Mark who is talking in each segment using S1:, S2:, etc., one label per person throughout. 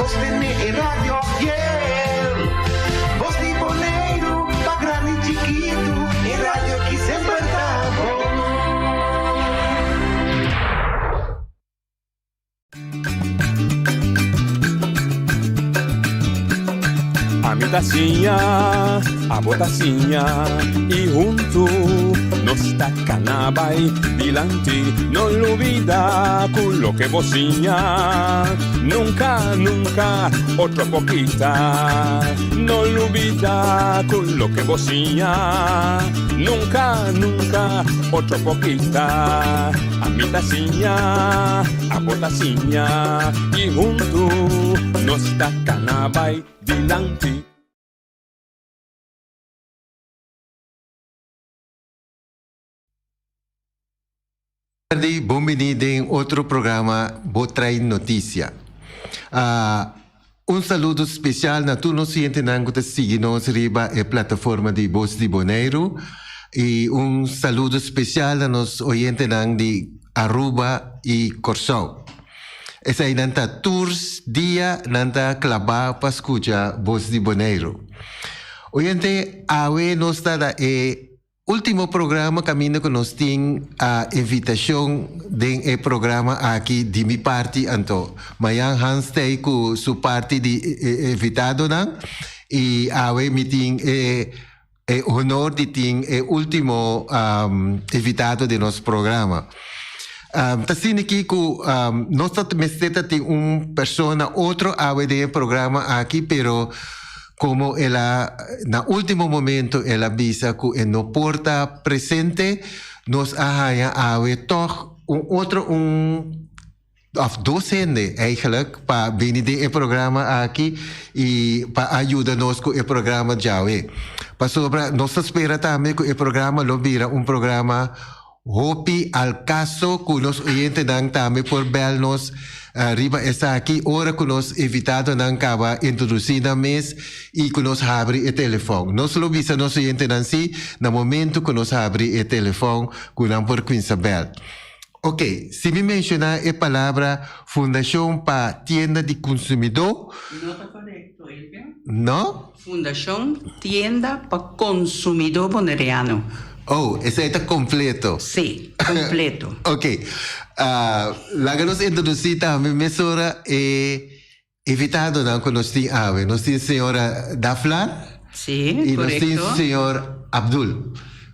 S1: sostener el radio fiel. Voz de Bonaire, pa' grande y chiquito, el radio que siempre estamos.
S2: A mi tacinha, a botacinha, e junto nos tacanabay dilante, no olvida con lo que vocinha, nunca, nunca, otro poquita, no olvida con lo que vocinha, nunca, nunca, otro poquita, a mi tacinha, a botacinha, e junto nos tacanabay dilante.
S3: Bienvenido en otro programa Botrain Noticia. Un saludo especial a todos los oyentes que siguen arriba en la plataforma de Voz de Bonaire y un saludo especial a los oyentes de Aruba y Corsao. Esa es nanta tours día nanta clava para escuchar Voz de Bonaire. Oyente, hoy nos está último programa camino que nos tiene a invitación del programa aquí de mi parte, anto Mayan Hans con su parte de invitado y hoy me tiene honor de tener último invitado de nuestro programa. Assim aqui que nossa meseta tem persona outro ave de programa aqui, pero como ela na último momento ela avisa que não porta presente, nos arranha ave toch outro of docente eigenlijk para venir de programa aqui e para ajudar-nos com o programa já. Para sobre nós espera também que o programa lo vira programa Hopi al caso que nos oyentes dan también por vernos arriba está aquí ahora que nos invitado dan acaba introducir na mes y que nos abre el teléfono. Nos lo visa nos oyentes dan sí, na momento que nos abre el teléfono que dan por Queensabel. Ok, si me menciona la palabra Fundación para Tienda de Consumidor.
S4: No está correcto, Elvia.
S3: ¿No?
S4: Fundación Tienda para Consumidor Bonaireano.
S3: Oh, ese está completo.
S4: Sí, completo.
S3: Ok. La que nos introducir también, mesora, invitado con nos tiene ave. Nos tiene señora Daflar.
S4: Sí,
S3: y
S4: correcto.
S3: nos tiene señor Abdul.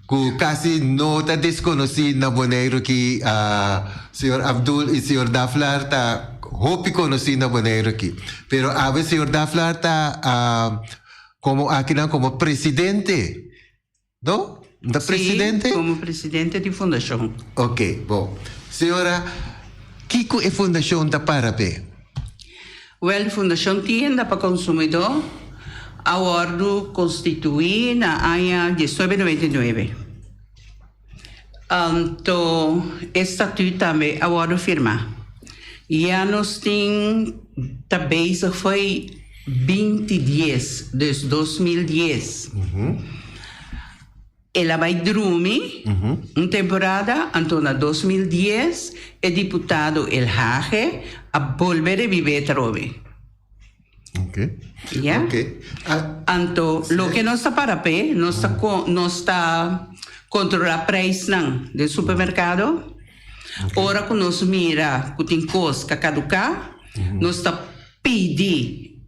S3: Que casi no está desconocido en Bonaire que señor Abdul y señor Daflar está hopi conocido en Bonaire aquí. Pero a veces señor Daflar está como aquí como presidente, ¿no? ¿Da presidente?
S4: Sí, como presidente de fundación.
S3: Ok, bom. Senhora, que é a fundação da Parapé?
S4: Well, Fundación Tienda para Consumidor, agora constituí na ano 1999. Então, estatuto também agora firma. Já nos tem, também foi 2010, desde 2010. Ela vai dormir uma temporada, então, na 2010, o deputado El Hage a volver a viver trove.
S3: Ok.
S4: Yeah?
S3: Ok.
S4: Então, o que nós está para pé, nós está controlar o preço do supermercado. Ora que nós mira que tem coisas que caducar, nós está pedir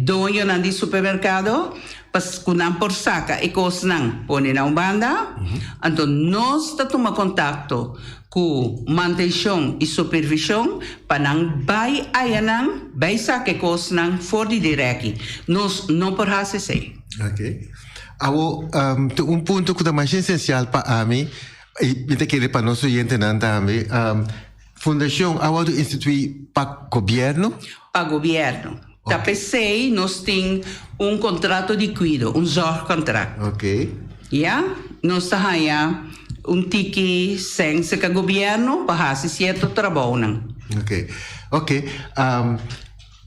S4: dono do supermercado, pas kunang por saca e coisas não põe na banda, então nós está tomar contato com manutenção e supervisão para não vai ayanang vai saca e coisas não for de direto. Nós não por fazer isso.
S3: Ok. Ponto que é mais essencial para mim e me querer para nós oyentes também. Fundação agora institui para governo?
S4: Para governo. Okay. Tapecei, nós temos contrato de cuidado, zorgcontract.
S3: Ok.
S4: Ja, nós temos tique sem se que governo para fazer certo trabalho.
S3: Ok. Ok.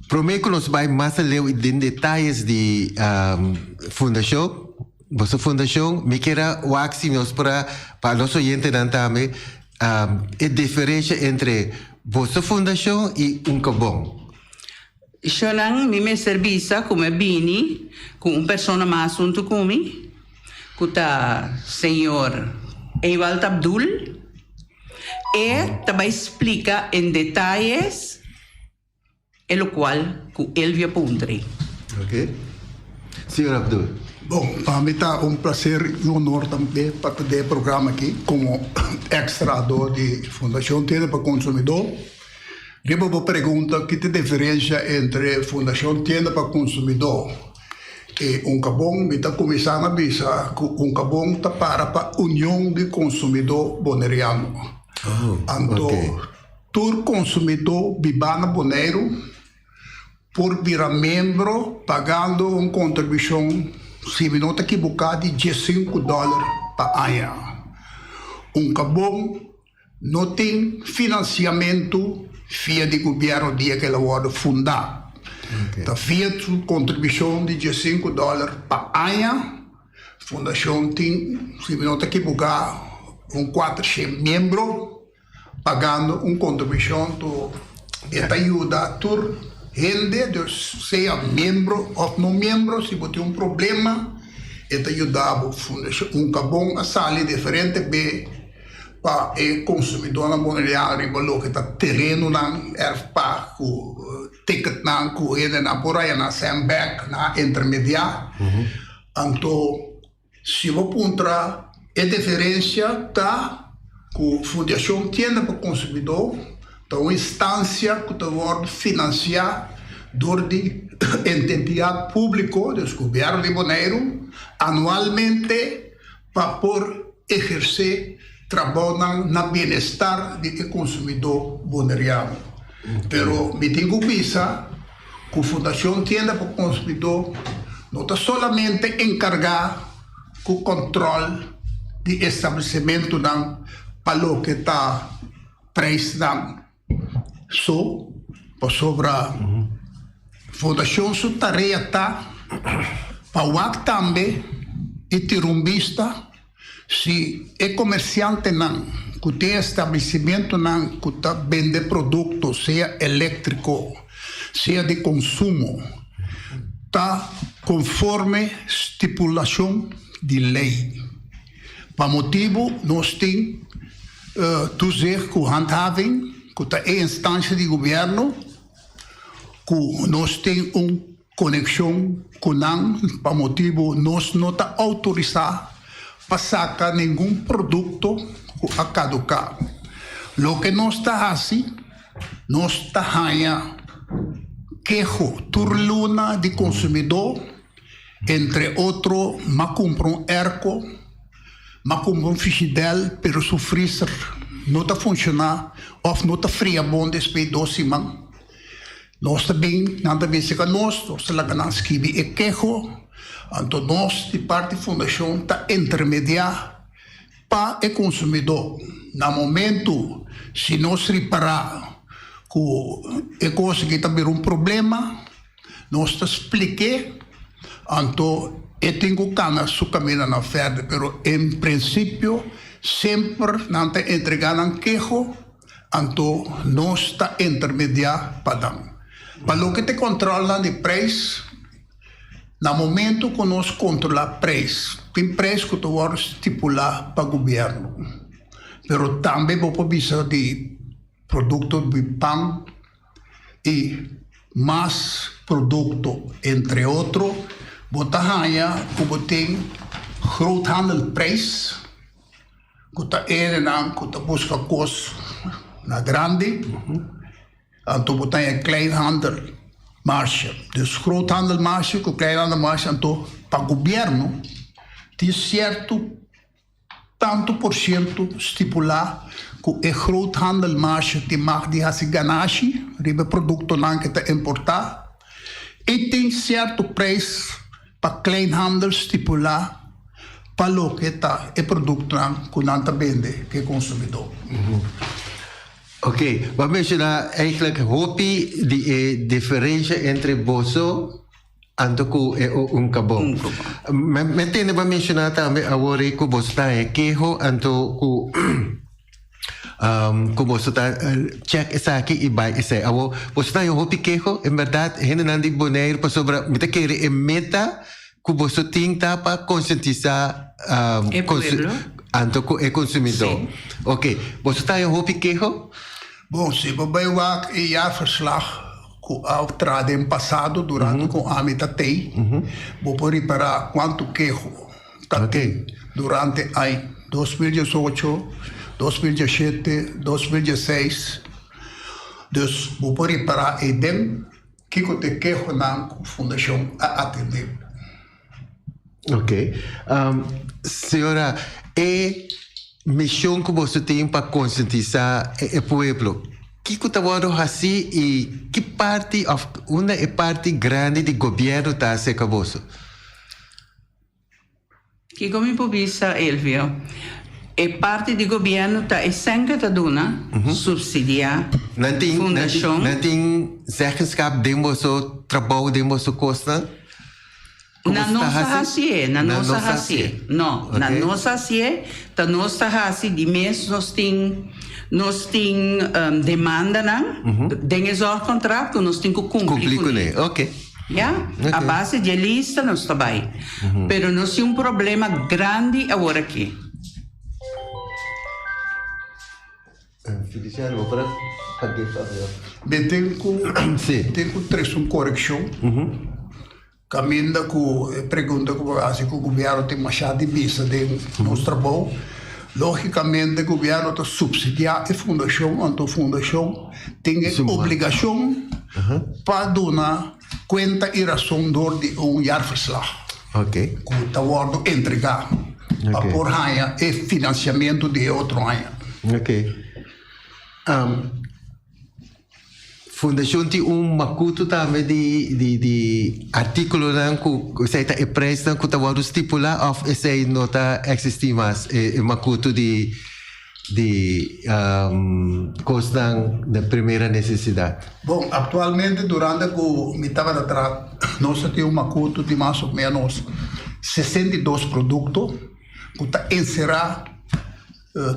S3: Prometo que nós vamos mais ler em detalhes de fundação. Vossa fundação, me queira o nós para nós oyentes também a diferença entre vossa fundação e cabong.
S4: Yo nang mi me servisa come bini con un persona más junto con mi, kuta señor Ewald Abdul, e taba explica en detalles en lo cual ku Elvia Pundri.
S3: Ok. Senhor Abdul.
S5: Bom, para mim está um prazer e honor também para poder programa aqui como extrador de Fundação Tienda para Consumidor. Eu vou perguntar que tem diferença entre Fundação Tienda para Consumidor e cabong. Me está começando a avisar que cabong está para a União de Consumidor Boneriano. Então, todo consumidor bibana boneiro por virar membro pagando uma contribuição, se me não está equivocado, de $15 para ano. Cabong não tem financiamento via de governo dia que ela vai fundar. Está via sua contribuição de $15 para ano. Fundação tem, se me não está equivocado, 400 membros pagando uma contribuição que ajuda a toda gente, seja membro ou não membro, se você tem um problema, ajuda a fundação cabong a sair diferente para o consumidor na moneda valor que está terreno na para o ticket na corrida na por aí na sandbag na intermediária. Então se você encontrar a diferença tá com a Fundação Tienda para o Consumidor, tá uma instância que está financiada por de entidade pública do governo de Bonaire anualmente para por exercer trabalho na bem-estar do consumidor boneriano. Pero me tenho que pensar que a Fundação Tienda para o Consumidor não está solamente encarregada com o controle de estabelecimento para o que está preço só sobre a Fundação sua tarefa está para o também e ter vista se é comerciante não que tem estabelecimento não que está vende produtos seja elétrico seja de consumo está conforme estipulação de lei. Para motivo nós temos dizer que o handhaving que é a instância de governo que nós temos uma conexão com não para motivo nós não está autorizado para sacar nenhum produto a caducar. Lo que nós está assim nós está ganhando queijo turluna de consumidor entre outros ma compram erco ma compram frigidaire pero su freezer não está funcionando ou não está fria bom depois de 2 semanas. Nós também nada bem se nós lá ganhamos escrever e queijo. Então nós de parte da fundação está intermediária para o consumidor. No momento se nós reparar que é coisa que está um problema, nós está expliquei. Então eu tenho que caminhar na oferta, mas em princípio sempre não está entregando um queijo, então nós está intermediário para dar. Para o que te controla de preço, no momento que nós controlamos preço, tem preço que tu vai estipular para o governo. Mas também vou precisar de produtos de pão e mais produtos, entre outros. Você ganha que tem groothandelprijs, que está que está busca coisas na grande, então você tem kleinhandelmarge. Dus groothandelmarge, que kleinhandelmarge, então para o governo tem certo tanto por cento estipular que é groothandelmarge tem mais de esse ganagem, ribe produto não que está importado, e tem certo preço para kleinhandel estipular para o que está é produto que não está vende que é consumidor.
S3: Ok, vamos mencionar eigenlijk hopi die diferença entre boso anto e cabong. Metene vamos mencionar também agora que bosta é queijo anto Como você está check essa aqui e vai essa você está eu piquejo em verdade Renan de Bonaire para sobre me te querer em meta que você tem para conscientizar anto o consumidor. Ok, você está eu piquejo?
S5: Bom, se você vai e jaarverslag ao trade em passado durante com a metatei, vou reparar quanto queijo durante aí 2018, 2017, 2016. Dus vou reparar e dem que eu te queijo na fundação a atender.
S3: Ok, senhora, missão que você tem para conscientizar o povo. Que está vendo assim e que parte uma parte grande do governo está a ser caboso?
S4: Que como improvisa Elvio, parte do governo está sempre a dona subsidiar fundação.
S3: Não tem zeggenschap de nosso trabalho de nosso costa.
S4: Na nossa racia, na nossa racia. Não, na nossa racia, na nossa racia de mês nós tem demanda não, tem esse contrato nós tem que cumprir com ele.
S3: Ok.
S4: Yeah? A base de lista nós está bem. Pero nós temos problema grande agora aqui.
S3: Feliciano, vou para
S5: Bem, tem que trazer uma correção. Caminda com pergunta que o governo tem machado de vista de nosso trabalho. Logicamente, o governo está subsidiar a fundação, então a fundação tem a obrigação para dar conta e razão de jaarverslag.
S3: Ok.
S5: Que está sendo entregado a por ano e financiamento de outro ano.
S3: Ok. Fundação tem makuto também de artículo que está expresso que está sendo estipulado of essa nota existir mais makuto de costa da primeira necessidade.
S5: Bom, atualmente durante que me estava atrás, nós temos makuto de mais ou menos 62 produtos que está encerrado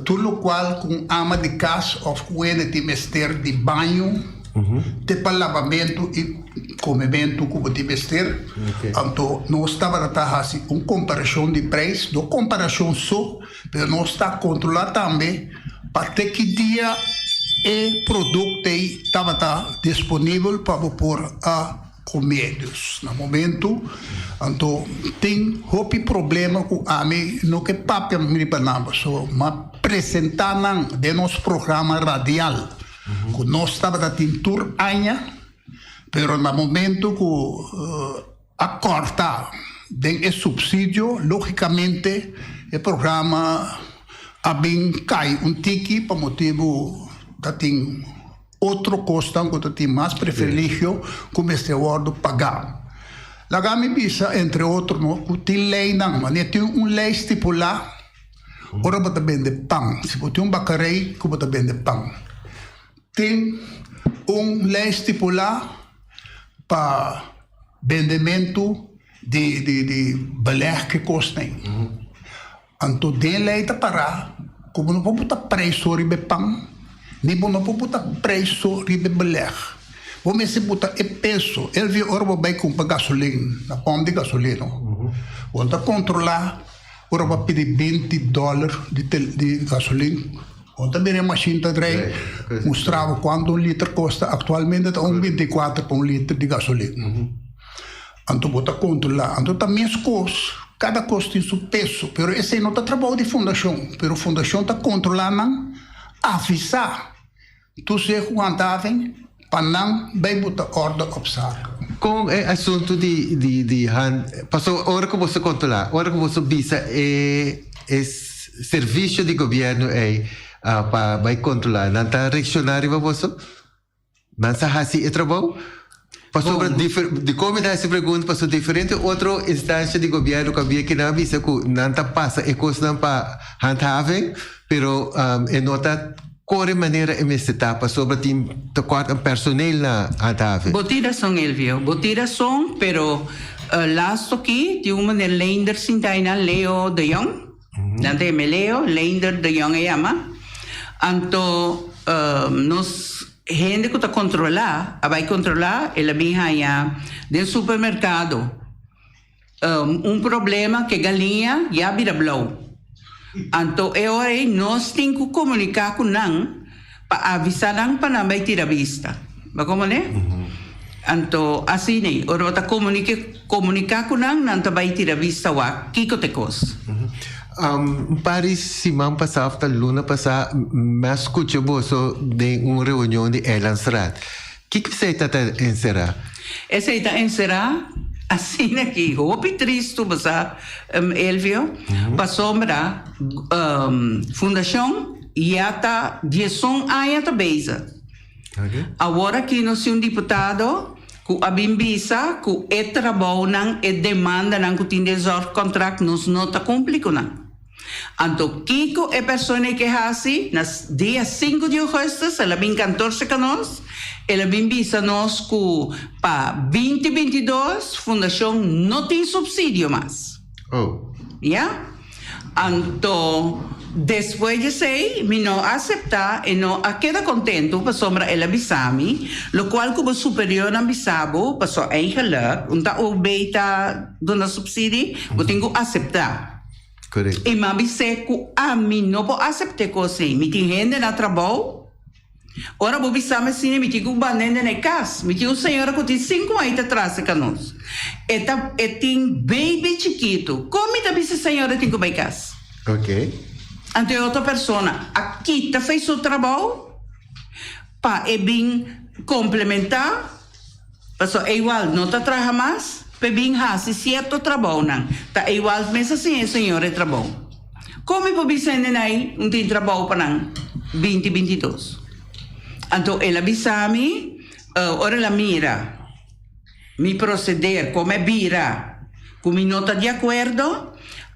S5: tudo o qual com ama de casa ou com de mestre de banho de lavamento e comimento que você vestir. Então, nós estamos a fazer uma comparação de preço, não comparação só, mas nós estamos a controlar também para ter que dia o produto estava disponível para pôr a comédios. No momento, então, tem outro problema com a mim, não que papel me banava, só mas apresentar de nosso programa radial. Que nós estávamos a tintur aña, pero no momento que acorta den subsídio, logicamente o programa bem cai tiki para motivo que tem outro custo que tem mais privilégio como este ordo pagar. Lá me bisa entre outros que tem lei não, mas tem lei estipulada. Ora você vende pão, se você tem bacarei, que você vende pão. Tem lei estipulada para vendimento de balé que custa. Então, tem lei para parar, como não pode botar preço sobre pão, nem não pode botar preço sobre balé. Vamos se botar peso, ele viu ora vai comprar gasolina, na pompa de gasolina. Vamos controlar, ora vai pedir $20 de gasolina. Ontem a machine mostrava quanto litro custa. Atualmente está 24 por litro de gasolina. Então, você controlar. Então, também as coisas, cada custo tem seu peso. Mas esse não está trabalho de fundação. Mas a fundação está controlando, avisar. Tu sei quanto vem, para não bem botar ordem obstáculo.
S3: Com o assunto de passou hora que você controlar, hora que você visa serviço de governo para controlar, não está reaccionário para você? Não está assim o trabalho? Passou de como dá essa pergunta, passou diferente outra instância de governo que havia que não avisa que não está passa e coisa não para handhaven, pero não está corre maneira etapa sobre tem corta personal na handhaven.
S4: Botiração Elvio, botiração, pero last aqui de uma Leinder Sintaina Leo de Jong, não tem Leo Leinder de Jong chama. Anto, nos gente que está controlar, vai controlar, ela vem aí do supermercado. Problema que galinha já vira blow. Anto, hora nós temos que comunicar com não para avisar não para não vai tirar vista. Ba como né? Anto, assim né, ora tá comunicar com não vai tirar vista wa kiko te cos.
S3: Paris semana passada, luna passada, me escutou você de uma reunião de Elansrat. O que você está encerrar?
S4: Essa está encerrar assim aqui, hopi triste, basta Elvio, passou para fundação e ata direção aí ata beisa. Agora aqui nós temos deputado que a bimbisa que é trabalho não é demanda não que tem desor contrato nos não está cumprindo não. Então Kiko é pessoa que assim nas dia 5 de agosto ela vem 14 canos ela bimbisa nós que para 2022 fundação não tem subsídio mais. Yeah? Então depois de sei, me não aceitar e não queda contente para sombra ela bisami, lo qual como superior na bisabo, passou em geluk, unta o beita dona subsídio, eu tenho que aceitar.
S3: Correto.
S4: E mas disse que a mim não vou aceitar coisa, me tem gente na trabalho. Ora vou bisami assim, me tem que banende na casa, me tem uma senhora que tem 5 anos atrás de nós. E tem baby chiquito, como essa senhora tem que ir casa?
S3: Ok.
S4: Então, outra pessoa aqui fez o trabalho para bem complementar, pessoal é igual, não está trabalhando mais, para bem fazer certo trabalho, não. Está igual, mas assim, senhor, é trabalho. Como é que você aí não tem trabalho para 2022? Então, ela avisa-me, ora ela mira, me proceder, como é vira, como não está de acordo.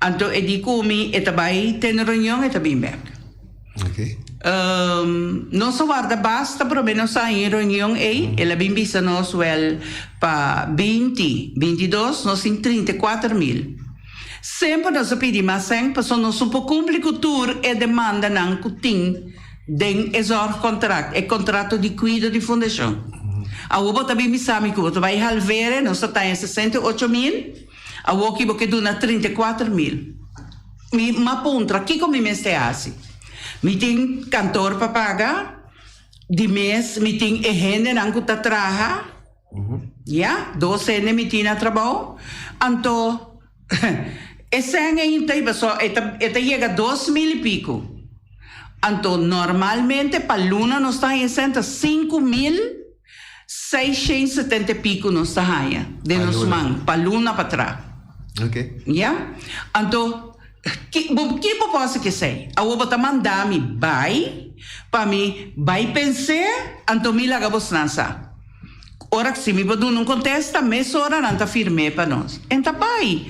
S4: Então, eu digo que eu vai ter reunião e também bem.
S3: Ok.
S4: Não só guarda basta, pelo menos a reunião ela bem visa nós para 2022, nós em 34 mil. Sempre nós pedimos mais 100, porque nós um pouco complicado e demanda não que tem den exor contrato, é contrato de cuidado de fundação. A uva também me sabe que você vai halvere, nós está em 68 mil. A Woki porque duna 34 mil. Ma puntra, que como me este assim? Me tem cantor para pagar, de mês me tem gente não que tá traja, já, 12 anos me tem na trabalho, então, esse ano ainda só, esta chega 2 mil e pico. Então, normalmente para luna nós está em 5 mil 670 e pico nós está aí, de nos man, para luna para trás.
S3: Ok.
S4: Yeah? Então, que propósito que sei? A uva tá mandar-me vai, para mim, vai pensar, então me laga você lançar. Ora que se me pode não contesta, mas ora não está firme para nós. Então, pai,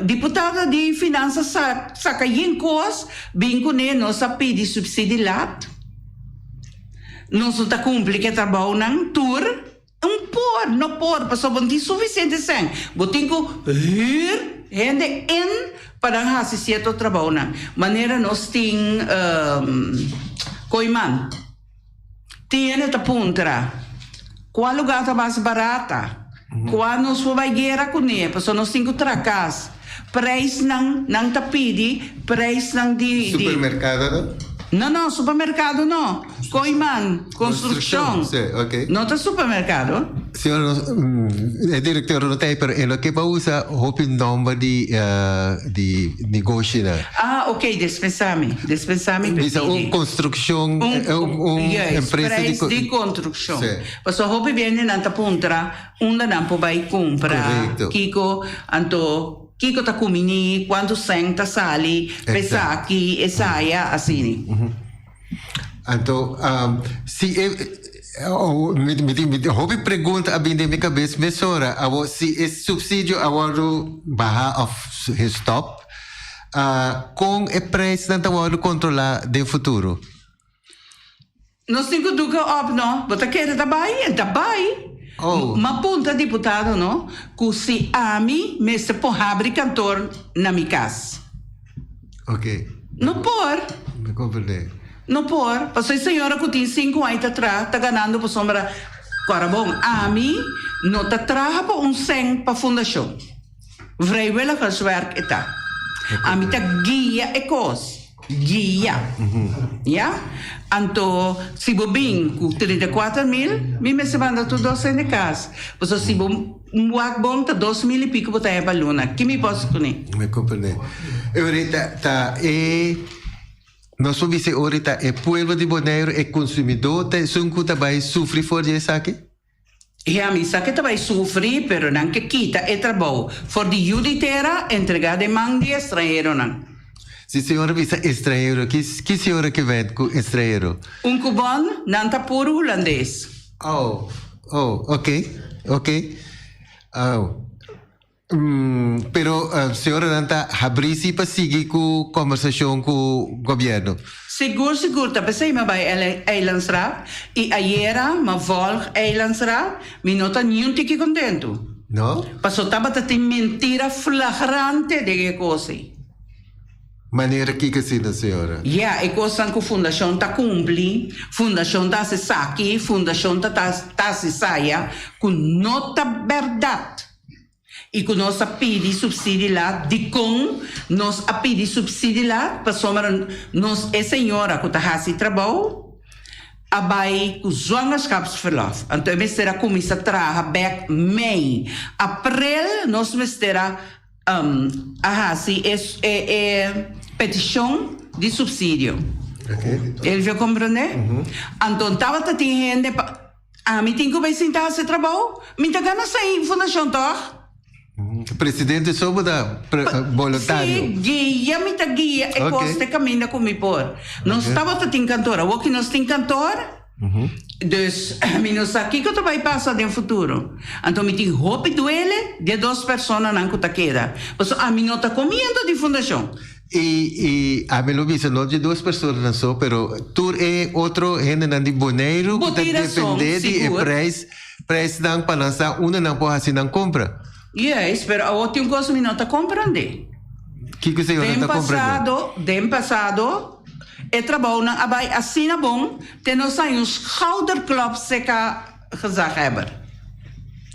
S4: deputada de finanças saca em coisa, bem com ele, nós pede subsídio lá. Nós não está cumprindo o trabalho não tour. Não pôr, passou bom dia suficiente sem. Vou ter que ir, gente para fazer certo trabalho. Maneira nós tem coiman. Tem esta puntra. Qual lugar está mais barata? Qual nós vai guerra com ele? Passou nós tem que tracas. Preço não tá pedi, preço não de
S3: Supermercado, não?
S4: Não, supermercado não. Coiman, construção.
S3: Sim, ok.
S4: Não está supermercado?
S3: Senhor, é diretor não tem, mas ele que vai usar o nome de negócio, né?
S4: Ah, ok, dispensame.
S3: Isso é uma construção, empresa
S4: de construção.
S3: Sim.
S4: Mas o hobby vem na pontra, onde não vai comprar.
S3: Correto.
S4: Kiko tá comini, quando senta sali, pesa aqui, e saia assim.
S3: Então, se me hobby pergunta a bem de minha cabeça, mesora, se esse subsídio agora barra of stop, com o preço não está controlar no futuro.
S4: Nós temos que ducar não? Você quer trabalhar? Uma ponta deputado, não? Que se a mim, me se pode abrir cantor na minha casa.
S3: Ok.
S4: Não pode.
S3: Me compreendo.
S4: Não por. Passou a senhora que tem 5 anos atrás, está ganhando por sombra. Agora, bom, a mim, não está trabalhando para 100 para a fundação. Vrijwilligerswerk está. A mim está guia e coisa. Guia. Ja? Então, se eu vim com 34 mil, me se manda tudo assim de casa. Mas se eu bom, está 2 mil e pico para a baluna. Que me posso com isso?
S3: Me compreendo. Ahorita, nós vamos dizer, ahorita, o povo de Bonaire é consumidor, são que também sofre por isso aqui?
S4: E a mim, sabe que também sofre, mas não que quita é trabalho. For de juditeira, entregar de mão de estrangeiro, não.
S3: Se a senhora visa estrangeiro, que senhora que vende com estrangeiro?
S4: Cubano, não está puro holandês.
S3: Ok. Pero a senhora não está abrindo para seguir com conversação com o governo?
S4: Seguro, tá pensei me vai Eilandsraad e ayer me volg Eilandsraad, me não tá nenhum tique contento.
S3: Não?
S4: Passou tava tem mentira flagrante de que coisa.
S3: Maneira que assim a senhora?
S4: E coisa que a fundação tá cumpri, fundação tá se saque, fundação tá se saia com nota verdade. E que nós pedi subsídio lá, de com nós pedi subsídio lá, para somar nós é senhora que está fazendo trabalho, abai com zwangerschapsverlof. Então, nós terá começar a trabalhar back Mei. April, nós terá a fazer petição de subsídio. Ele vai compreender? Então, estava tendo gente, me tem que vai sentar esse trabalho, me está ganhando sem fundação, tá?
S3: Presidente soube da voluntário.
S4: Sim, guia, e costa caminha comigo por. Nós estava tendo cantora, o que nós temos cantora, dus, nós aqui que vai passar no futuro. Então, me tem roupa duele de 2 pessoas não que queda. Mas a mim não está comendo de fundação.
S3: E a mim lo disse, não de 2 pessoas não só, pero tu é outro gente de Bonaire que depende de preço não para lançar, uma não pode assim não compra.
S4: Yes, pero a outra coisa me não está compreendendo.
S3: Que a senhora está compreendendo?
S4: Dem passado, trabalho na abai assim na bom, tem nós aí uns schouderklop seca gezag hebben.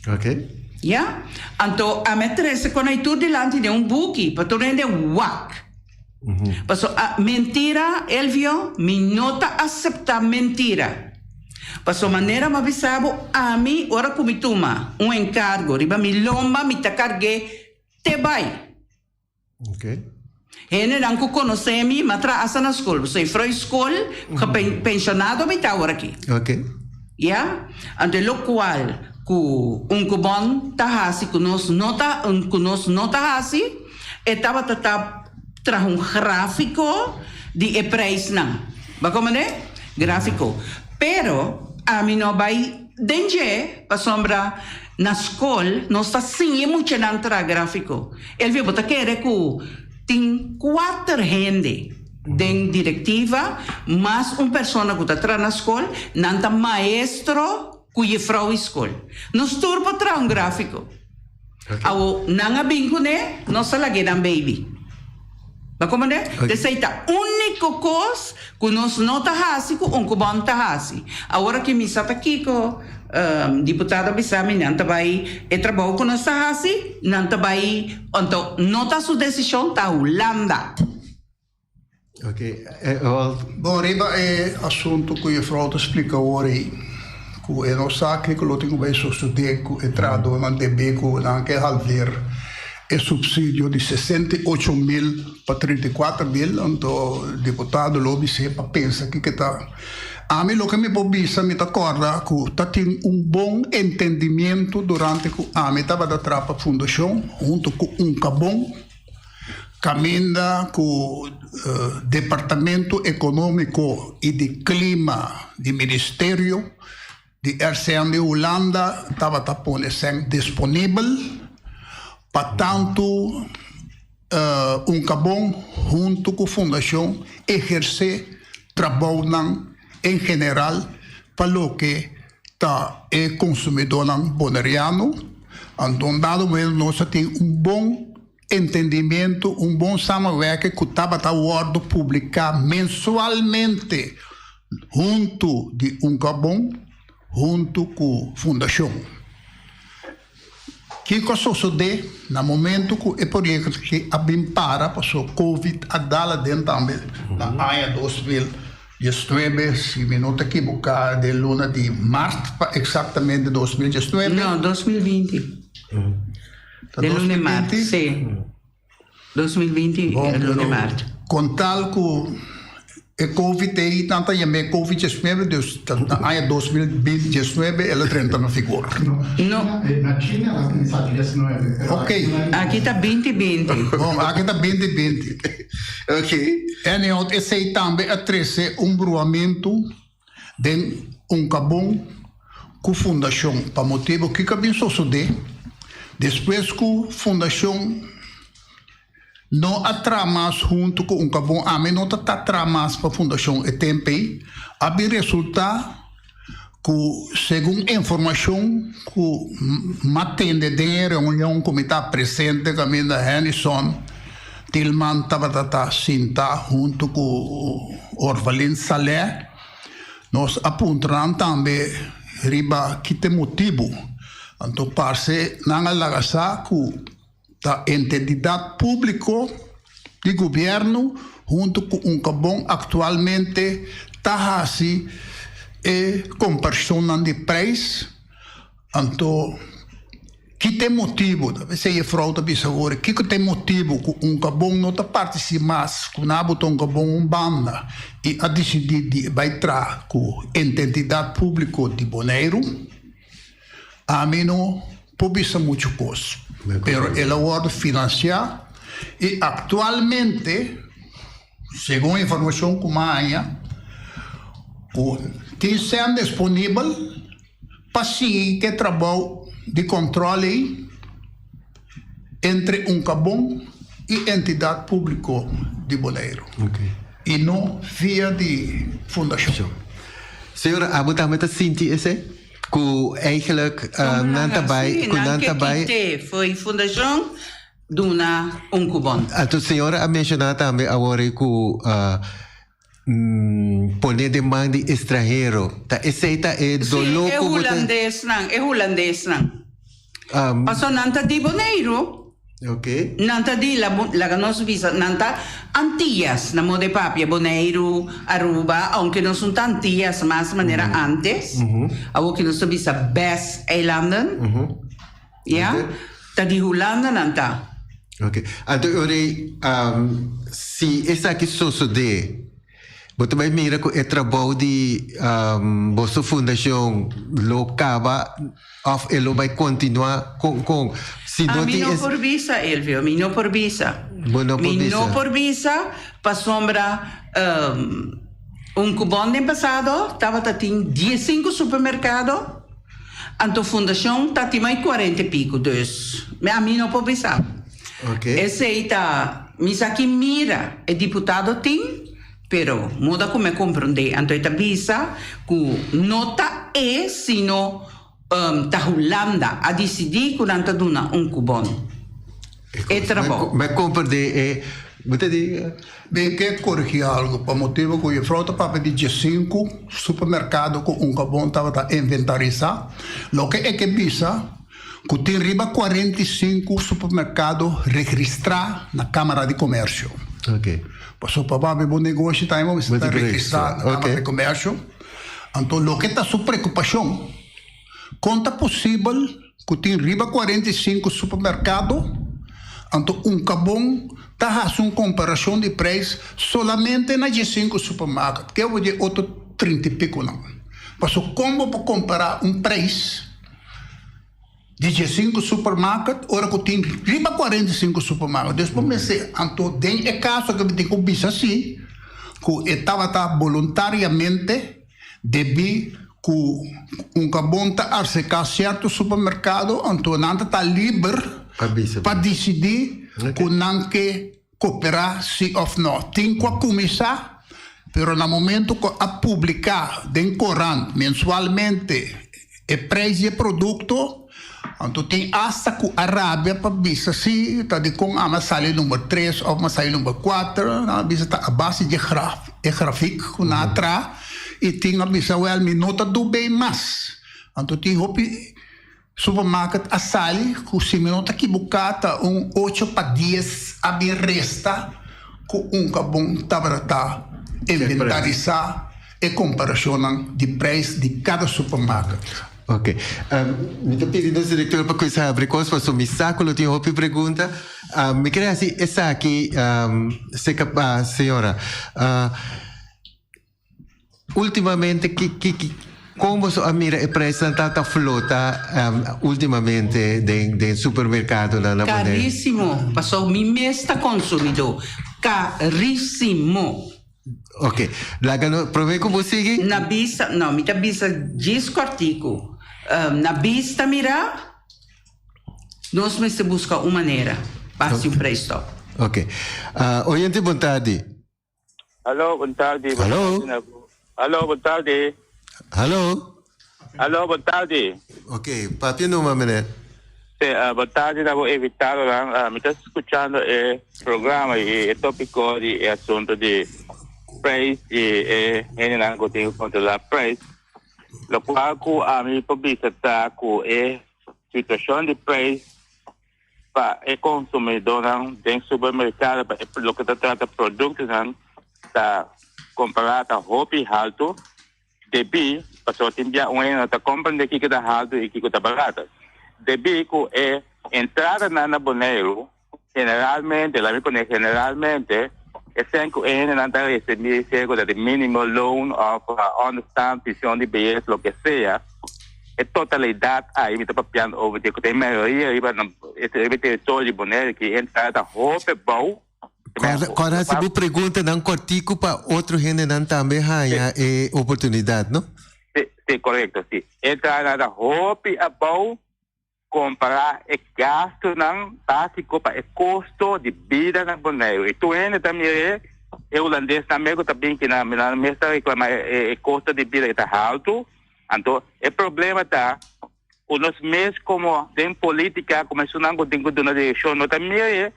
S3: Ok.
S4: Ja? Então, a metresse quando aí tudo delante de book, para tu render wak. Passo a mentira, Elvio, me nota aceitar mentira. Passo maneira ma bisabo a mim ora como toma encargo, riba mi lomba mi ta cargue te vai.
S3: Ok.
S4: Ene não conhece mi matra asa na escola, sei froi escola, pensionado mi ta ora aqui.
S3: Ok.
S4: Ja? Ante lo qual ku cubano ta hasi ku nos nota hasi estava tra gráfico de preço não. Ba como né? Gráfico. Pero a mim não vai danger para sombra na escola não está sim muito não tra gráfico. Ele viu botar que tem 4 gente den diretiva, mas pessoa que está na escola, não está maestro que é frau escola. Nós turbo tra gráfico. Ao não bingo né, nós lagi na baby. Mas como é? Dessa única coisa que nós não está com cubano está agora que me está aqui com deputado Bissami não está vai trabalho com nós está não está vai então não está sua decisão está Holanda.
S3: Ok.
S5: Bom, riba é assunto que a fraude explica hoje. Que é não sabe que eu tenho bem sustentado que é trado não tem bem que não quer halver. É subsídio de 68 mil para 34 mil, então o deputado Lobby sempre pensa que está. A mim, o que me pobisa, me acorda que está tendo bom entendimento durante que a mim estava da trapa fundação, junto com cabom, caminha com o Departamento Econômico e de Clima do Ministério de RCN de Holanda, estava disponível. Portanto, cabom junto com a fundação exerce trabalho em geral para o que é consumidor bonaireano. Então, dado mesmo, nós temos bom entendimento, bom samenwerking que estava a publicar mensualmente junto de Uncabon, junto com a Fundação. Que coisa sucede no momento que o projeto que para passou Covid a dala dentro também na ano 2019, se me não equivocar, de luna de março exatamente 2019.
S4: Não, 2020. De luna de março, sim. 2020 é luna de março.
S5: Com tal que a Covid aí, tanto também Covid-19, na ano 2019, ela entra na vigor.
S4: Não.
S6: Na China, ela começou a 19.
S5: Ok.
S4: Aqui está 2020.
S5: Bom, aqui está 2020.
S3: Ok.
S5: E esse aí também atrece bruamento de Uncabon com a Fundação. Para motivo que bem suceder, depois que a Fundação não atrama junto com Uncabon, a mim não está tramas para a Fundação e tempo aí, a bem resulta que, segundo a informação que matende de reunião que está presente com a minha Henderson, Tilman estava sentado junto com Orvalin Salé, nós apontamos também riba que tem motivo, então parce não alagaça que da entidade pública de governo junto com Uncabon atualmente está assim e comparação de preço, então que tem motivo, se é fraude agora, que tem motivo que Uncabon não está participando, que não botou Uncabon banda e a decidir de vai tra com entidade pública de Bonaire, a mim não publica muito coisa. Pero el aguardo financiar e atualmente, segundo a informação que tem sendo disponível para seguir que trabalho de controle entre Uncabon e entidade pública de Bonaire.
S3: Okay.
S5: E não via de fundação.
S3: Senhora, abu também senti esse? Que eigenlijk
S4: foi Fundação Duna Uncabon.
S3: A senhora mencionou também agora que poner demanda estrangeiro. Esse é do louco.
S4: É holandês não. Passou nanta de Bonaire.
S3: Ok.
S4: Nanta di la nossa visa, nanta Antillas, na moda papia, Bonaire, Aruba, aunque não são tantas, mas maneira antes. Algo que nós visa Best Eilanden. Ja? Tá de Holanda nanta.
S3: Ok. Então, se essa aqui sucede, você vai mirar que o trabalho de vossa fundação local, ou ele vai continuar com
S4: a mim não por visa, Elvio, a mim não por visa. Não por visa, para sombra, Uncabon no passado, estava tinha 15 supermercados, então a fundação está mais 40 e pico, mas a mim não por visa.
S3: Ok.
S4: Esse aí está, mas aqui mira, é deputado tem, pero muda como compreender, então está visa, que não está sino da Holanda a decidir que não está dando Uncabon. É trabalho.
S3: Mas compreender
S5: Bem, que corrigir algo, para motivo que a frota para pedir 5 supermercados que Uncabon estava a inventarizar, o que é que visa que tem riba 45 supermercados registrados na Câmara de Comércio.
S3: Ok.
S5: Passou para o bom negócio, está registrado na Câmara de Comércio. Então, o que está sua preocupação? Conta possível que tem riba 45 supermercados, então Uncabon está fazendo uma comparação de preços somente nas 5 supermercados, que eu vou dizer outro 30 e pico não. Mas como para comparar um preço de 5 supermercados, ora que tem riba 45 supermercados, depois pensei, então tem caso que tem que ver assim, que estava voluntariamente de que Uncabon está a arsecar certo supermercado, então não está livre para decidir que não quer cooperar sim ou não. Tem que começar, mas no momento que a publicar em Coran mensualmente o preço do produto, Então tem hasta com a Arábia para bisa se tá de com a masali número 3 ou masali número 4, na bisa tá a base de gráfico na atra e tem a bisa well minuta do bem mais. Então tem hopi supermarket a sali com se minuta que bucata 8 para 10 a bem resta com cabon tabarata inventarizar e comparação de preço de cada supermarket.
S3: Ok. Me estou pedindo ao diretor para começar a abrir coisas, mas o meu saco tem uma pergunta. Me queria assim, essa aqui, se capaz, senhora, ultimamente, como a mira representata flota ultimamente no supermercado na
S4: Caríssimo, passou mi mesta consumidor. Caríssimo.
S3: Ok. Lagano, prove como sigue?
S4: Na vista, não, me vista discortico. Na vista, mira, nós se busca uma maneira para se preço.
S3: Ok. Oyente, boa tarde.
S7: Alô, boa tarde.
S3: Alô?
S7: Alô, boa tarde.
S3: Alô?
S7: Alô, boa tarde.
S3: Ok. Papi, não, mané.
S7: Boa tarde, eu vou evitar, me está escutando o programa e o tópico de assunto de preço e não consigo controlar preço. Lo qual a mim publica tá com a situação de preço para o consumidor dentro do supermercado, para o que trata produtos tá comparado a roupa alto, debi, para tem dia tá comprando aqui que tá alto e que tá barato. Debi com a entrada na Bonaire, generalmente, é que ele não está recebendo de mínimo loan ou understand, visão de BS, o que seja, é totalidade aí, me está papiando over de que tem maioria, esse território de Bonaire que entra da roupa boa.
S3: Quando você pergunta não cortico para outro gente não também há oportunidade, não?
S7: Sim, correto, sim. Entra da roupa boa, comparar o gasto não básico para o custo de vida na Bonaire. E tu ainda também é holandês também que na mesa reclama o custo de vida está alto. Então, o problema está os meses como tem política começou a ter uma direção, não também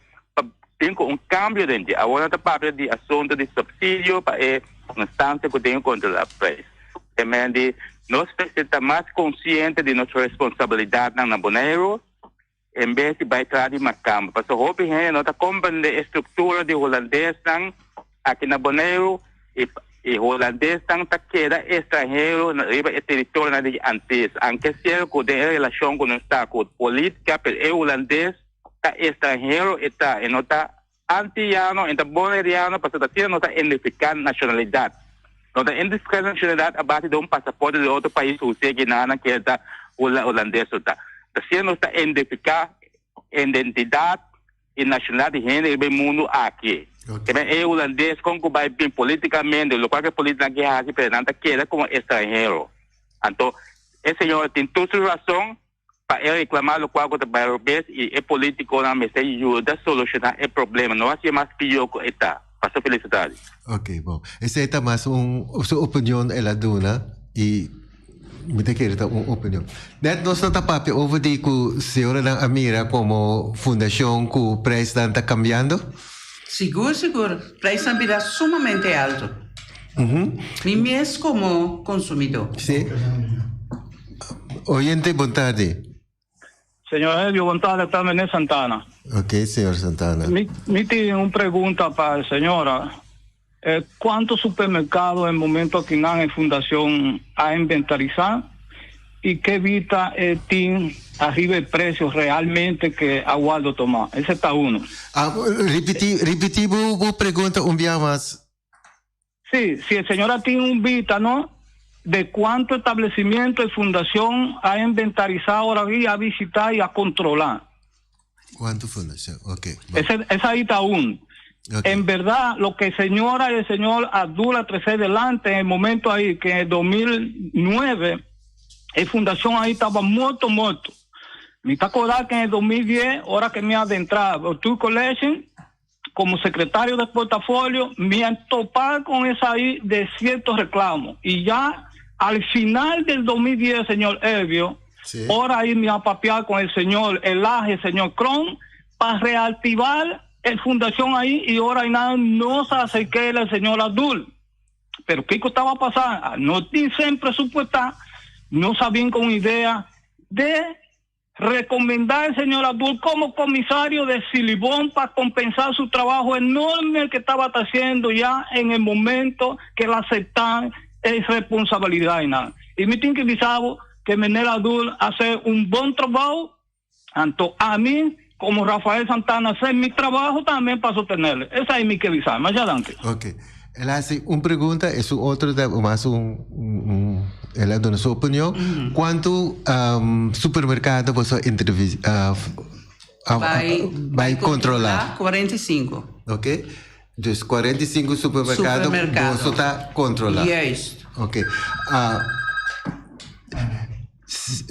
S7: tem cambio dentro. Agora está para de assunto de subsídio para a instância que tem controlar o preço. Também nós precisamos estar mais conscientes de nossa responsabilidade na Bonaire, em vez de entrar de macambo. Porque o gente não está compreendendo a estrutura de holandês aqui na Bonaire e holandês está queda estrangeiro no território de antes. Aunque seja que tem relação com nossa política, mas o holandês está estrangeiro, está não está antiano, está bonaireano, porque não está identificando nacionalidade. Não tem nacionalidade a base de passaporte de outro país, o que não que é holandês. Se não está identificar identidade e nacionalidade de gente do mundo aqui. Okay. É holandês, como vai bem politicamente, o qual que política que há se apresenta queda como estrangeiro. Então, esse senhor tem toda razão para ele reclamar o qual que vai europeu e é político na mesa e ajuda a solucionar o problema. Não é mais pior que está. Passo felicidade.
S3: Ok, bom. Essa é mais sua opinião ela dona e me tem que dar uma opinião. Net nós não está papi over de que a senhora da Amira como fundação que o preço está cambiando?
S4: Seguro. O preço está sumamente alto. Mesmo como consumidor.
S3: Sim. Oyente, boa tarde.
S8: Senhor Elvio, boa tarde, também é Santana.
S3: Ok, senhor Santana.
S8: Me tem uma pergunta para a senhora. Quantos supermercados no momento que não é fundação a inventarizar e que evita tem arriba de preços realmente que aguardo tomar? Esse está um.
S3: Repetir a pergunta dia mais.
S8: Sim, se a senhora tem vita, não? De quanto estabelecimento de fundação a inventarizar ahora y a visitar y a controlar.
S3: ¿Cuánto fundación? Ok.
S8: Esa ahí está aún. Okay. En verdad, lo que señora y el señor Abdullah trae delante en el momento ahí, que en el 2009, la fundación ahí estaba muerto. Me está acordando que en el 2010, ahora que me adentraba, Tour Collection, como secretario de portafolio, me han topado con esa ahí de ciertos reclamos. Y ya al final del 2010, señor Elvio,
S3: Sí.
S8: Ahora ahí me a papear con el señor Elaje, el señor Cron, para reactivar la fundación ahí, y ahora nada no se acerque el señor Abdul. Pero ¿qué estaba pasando? No dicen presupuestar, no sabían con idea de recomendar al señor Abdul como comisario de Silibón para compensar su trabajo enorme que estaba haciendo ya en el momento que la aceptan es responsabilidad y nada. Y me tiene que avisar que Menel Abdul hace un buen trabajo, tanto a mí como Rafael Santana hacer mi trabajo también para sostenerle. Esa es mi que avisar. Más adelante.
S3: Ok. Él hace una pregunta, es otro, más él da su opinión. ¿Cuánto supermercado vos vai controlar?
S4: 45.
S3: Ok. Entonces, 45 supermercados vos está controlando.
S4: Yes.
S3: Ok.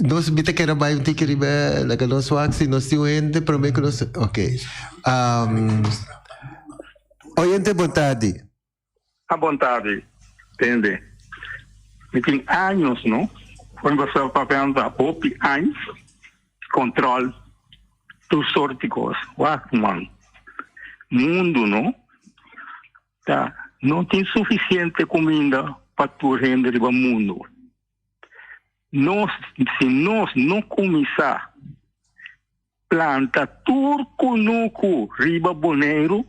S3: Nós bita que era mais um tique riba la que nós waxi nós temos prometo nós ok. Oyente vontade.
S9: A vontade, entende? Me tem anos, não? Quando você está perguntando, houve anos, controle, tudo sorte de coisas. Mano, mundo, não? Tá? Não tem suficiente comida para tu render o mundo. Se nós não começar a plantar turco nuco riba boneiro,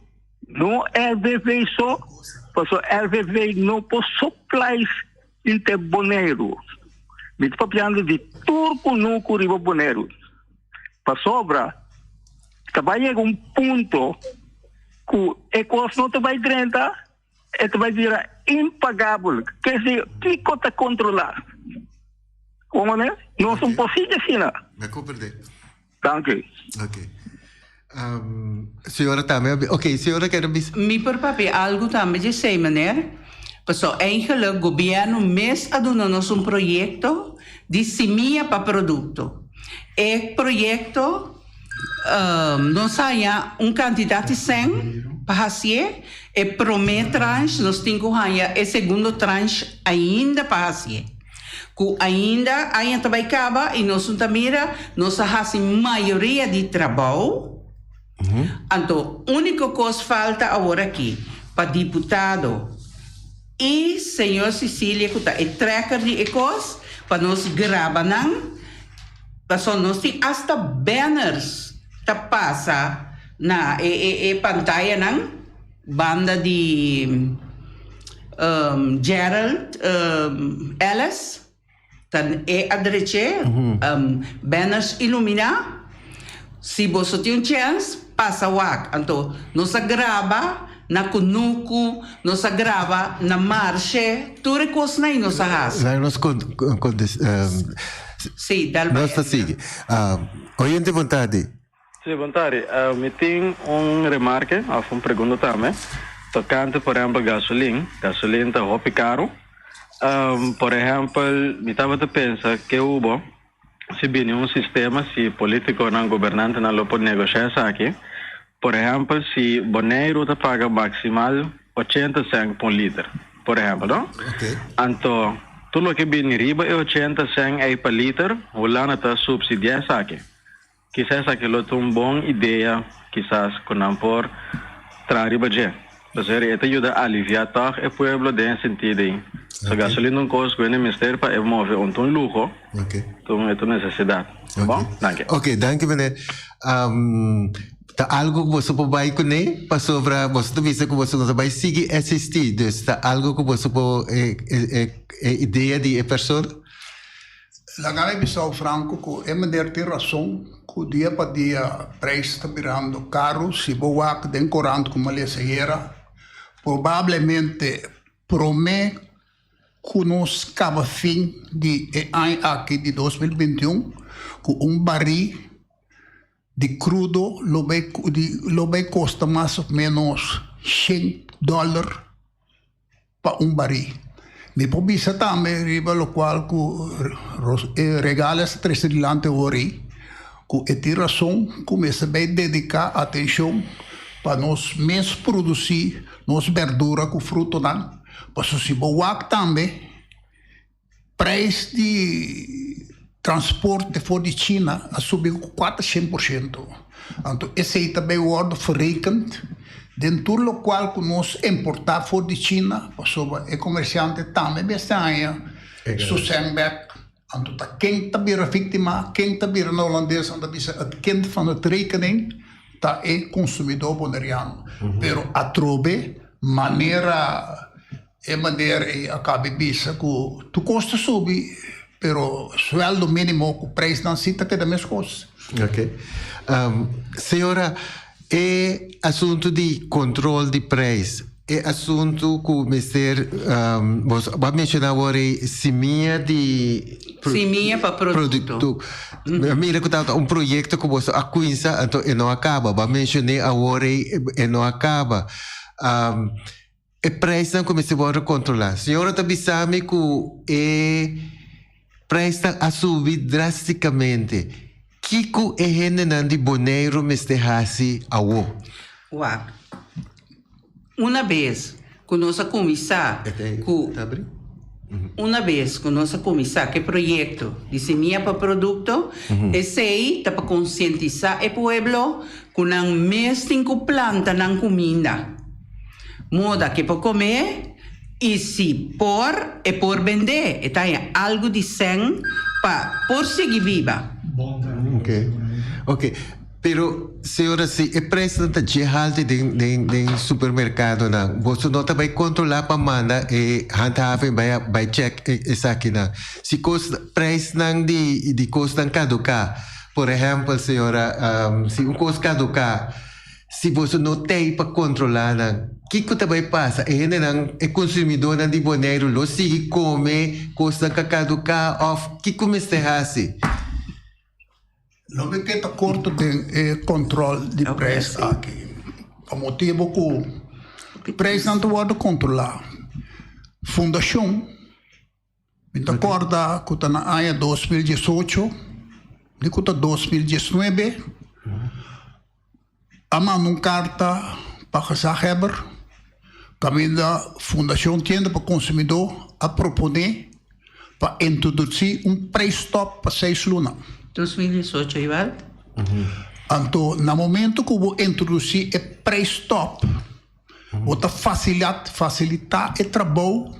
S9: não é viver só, porque é viver não por supplies inter boneiro. Me estou falando de turco nuco riba boneiro. Para sobra, vai um ponto que a coisa não te vai grantar, te vai virar impagável. Quer dizer, que conta controlar? Como né? Não são possíveis assim, não.
S3: Me compreendo.
S9: Danke.
S3: Ok. Senhora também, ok, senhora quer dizer...
S4: Mi per papi algo também de sei maneira. Pessoal, eigenlijk governo mês adonou-nos projeto de semilla para produto. E projeto nós há quantidade de 100 para fazer e primeiro tranche nós temos e segundo tranche ainda para fazer. Que ainda vai acabar e nós mira nós fazemos maioria de trabalho. Então, a única coisa falta agora aqui para deputado e senhor Cecília que é tracker de coisas para nós gravar não, para nós tem hasta banners que passa na pantalla não, banda de Gerald Ellis. Dan adresse banners ilumina. Se você tem chance, passa wak. Então, nós grava na kunuku, nós grava na marcha, tudo coisa na nós faz.
S3: Nós
S4: sim, dal
S3: nós sigue. Oyente vontade.
S10: Sim, vontade. Me tem remarque, uma pergunta também. Tocante, por exemplo, gasolina está muito caro. Por exemplo, me estava a pensar que se viene sistema, se político não governante não pode negociar isso aqui. Por exemplo, se Bonaire te paga maximal 80 cents por litro, por exemplo, não?
S3: Ok.
S10: Então, tudo que viene riba é 80 cents por litro, o lana está subsidiar isso aqui. Quizás aqui é uma boa ideia, quizás com não por trazer budget. Isso ajuda a aliviar o povo de sentido aí. Se a gasolina não custa, o ministério para mover um luxo, então é uma necessidade. Bom? Danke.
S3: Ok, danke, meneer. Tá algo que você pode conhecer para sobre você visa que você não vai seguir assistir. Tá algo que você pode ideia de pessoa?
S5: La Guiné-Bissau Franco, é maneira tem razão que dia para dia preço está virando caro, se boa que tem corante como a era, provavelmente promete que nós acaba fim de ano aqui de 2021 com barril de crudo lo vai custa mais ou menos $100 para barril. Me pobisa também riba lo qual que regala essa trilhante ori que é de razão começa a dedicar atenção para nós mesmos produzir nos verdura com fruto não. Mas se boa também preço de transporte voor de China subiu 400%. Então, esse aí também wordt verrekend. Dentro do qual nós importar voor de China, porque o comerciante também bestaia, Susenbeck. Então, quem também é vítima, quem também é holandês, het kind van het rekening, dat é consumidor bonaireano. Pero a trobe, maneira acaba bisa que tu custa subir, pero sueldo mínimo que o preço não cita que é da mesma coisa.
S3: Ok. Senhora, é assunto de controle de preço. É assunto que o Mister você vai mencionar agora semente de
S4: semente para produto.
S3: Mira que tá um projeto que você acquista, então não acaba. Vai mencionar agora e não acaba. E preço não começa a controlar. Senhora também sabe que o preço a subir drasticamente. Kiko é gente de Bonaire Mister Hassi awo.
S4: Uau. Uma vez que nós começar que projeto de semente para produto, esse aí está para conscientizar o povo que não mais tem que plantar na comida. Moda que para comer e se por vender, então é algo de sangue para por seguir viva.
S3: Ok. Pero, senhora, se é preço da geral de supermercado, não, você não vai controlar para mandar e handhaven vai check isso aqui, não. Se custa preço não de custa caducar, por exemplo, senhora, se um custa caducar, se você não tem para controlar, não, que também passa? É consumidor de Bonaire, lo sigue come, custa caducar, ou que começa a fazer?
S5: Não me queda corto de controle de preço aqui. O motivo que o preço não pode controlar. Fundação, me acorda que está na ano 2018, de que está 2019, a mão carta para o Zaheber, que a Fundação tem para o consumidor a proponer para introduzir preço top para 6 lunas.
S4: 2018, igual?
S5: Então, no momento que eu vou introduzir o preço top, vou facilitar o trabalho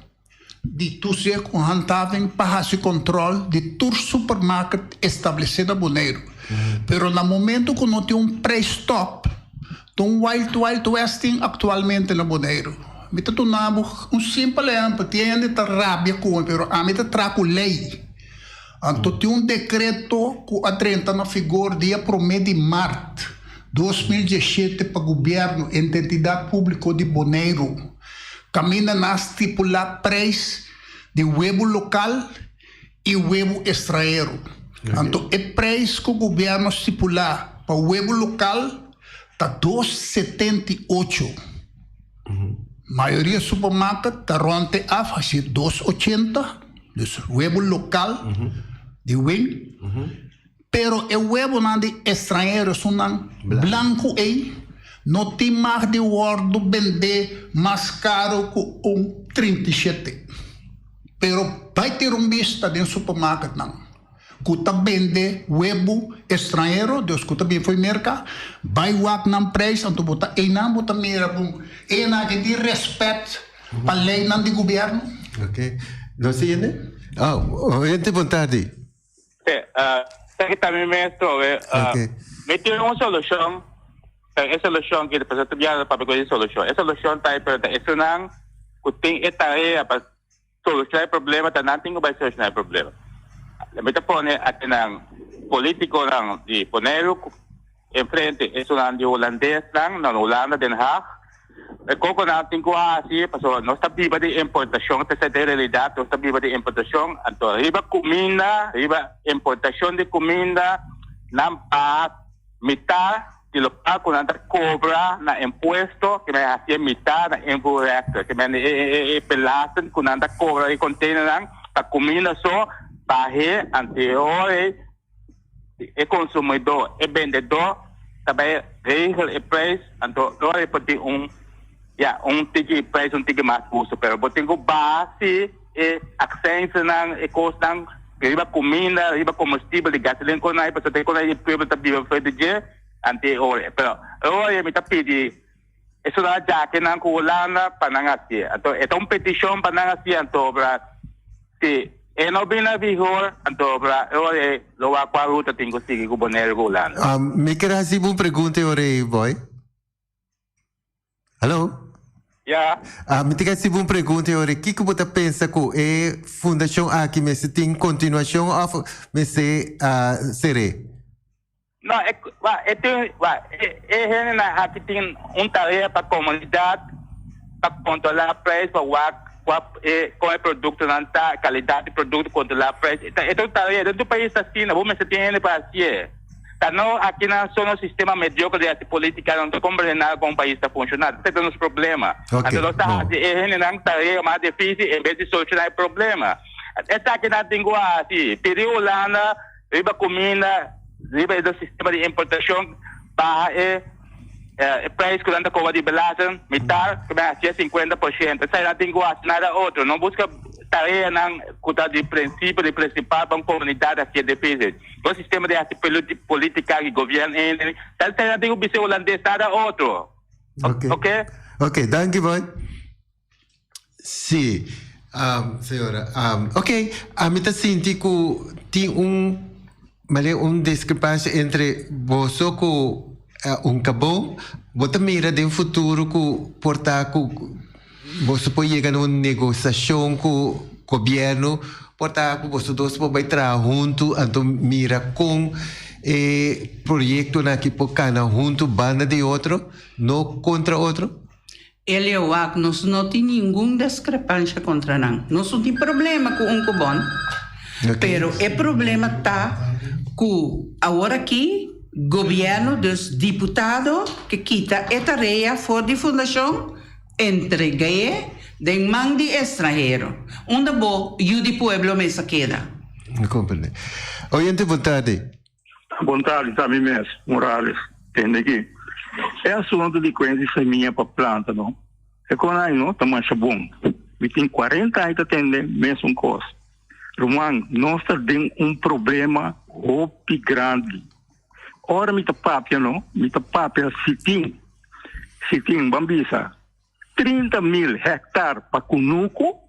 S5: de tu ser com handhaving para fazer controle de todo supermercado estabelecido na Bonaire. Pero no momento que não tem preço top, tem Wild Westing atualmente na Bonaire. Me tornamos simples exemplo, tem a rábia com, pero a mim trago lei. Então, tem decreto que entra na vigor dia 1 de março de 2017 para o governo e entidade pública de Bonaire. Caminha a estipular preço de huevo local e huevo estrangeiro. Então, o preço que o governo estipular para o huevo local está 2,78. A maioria dos supermercados está ronde a fazer 2,80. O huevo local de wing, pero o huevo de estrangeiro são branco aí, não tem mais de wordo vender mais caro que 37. Pero vai ter vista dentro do supermercado não. Que está vende huevo estrangeiro, Deus que também foi mercado, vai o não preço, então bota aí não bota mira com é na que de respeito para a lei não de governo.
S3: Ok. Não sei, né? Boa tarde.
S7: Saya também mesmo, me tem uma solução, essa solução que depois tu biar para pegar solução, essa solução tá aí para isso não, que tem tarefa para solucionar problema, tá não tem como solucionar problema. Lembrete pone até não político não de Bonaire em frente, isso não de holandês não, na Holanda, Den Haag. Koko na ating kuha si paso no está viva de importação, essa é a realidade, no está viva de importação, então riba comida, riba importação de comida, não paga metade de local quando anda cobra na imposto, que vai fazer metade na imposto, que vai pelasem quando anda cobra e container não, a comida só barre anterior e consumidor, e vendedor também regra e preço, então não é para ter tinggi preço, tinggi mais custo, pero botin ko base e accent ng cost ng riba comida, riba combustível de gasolina com aí, para ter com aí pueblo tá vivo foi de dia ante ore. Pero ore me tá pedi isso lá já que não colana para não assim. Então é uma petição para não assim então para se é não bem na vigor então para ore lo a qual ruta tem que seguir com o Bonaire Golanda.
S3: Me quer fazer uma pergunta ore boy. Hello.
S7: Yeah.
S3: Me quer fazer uma pergunta ore que você pensa que é fundação aqui mas tem continuação ou mas será?
S7: Não, aqui tem tarefa para a comunidade, para controlar o preço, com o produto, a qualidade do produto, controlar o preço. Então, tarefa do país assim, não vamos ter para assim. Não, aqui não só no sistema medíocre de política, não estou compreendendo como o país está funcionando. Tem uns problemas. Então, nós estamos tarefa mais difícil em vez de solucionar o problema. Essa aqui não tem assim, período lá, riba comida, riba do sistema de importação para o preço que anda com a de beleza, metade, que vai ser 50%. Essa não tem nada outro. Não busca tarefa de princípio, de principal para uma comunidade aqui é difícil. O sistema de política que governa, essa não tem o bicho holandês, nada outro. Ok,
S3: danke boy. Sim, senhora. Ok, a mim tá sentindo que tem discrepância entre você com cabão, você mira de um futuro que portar você pode chegar numa negociação com o governo, portar que você dois podem trabalhar junto, então mira com projeto que pode caminhar junto, banda de outro, não contra outro.
S4: Nós não temos nenhuma discrepância contra não. Nós não temos problema com um cabão. Pero o problema está que agora aqui governo dos deputados que quita a tarefa fora de fundação entrega de mão de estrangeiro. Onde bom e o pueblo me queda.
S3: Não compreendo. Oyente, boa tarde.
S9: Boa tarde, também mesmo, Morales. Entende aqui? É assunto de coisas seminha para planta, não? É quando aí, não? Tá mais bom. E tem 40 anos que atende mesmo coisa. Romano, nós temos problema muito grande. Ora, me tá papia, não? Me tá papia, se tem, bambisa, 30 mil hectares para Cunuco,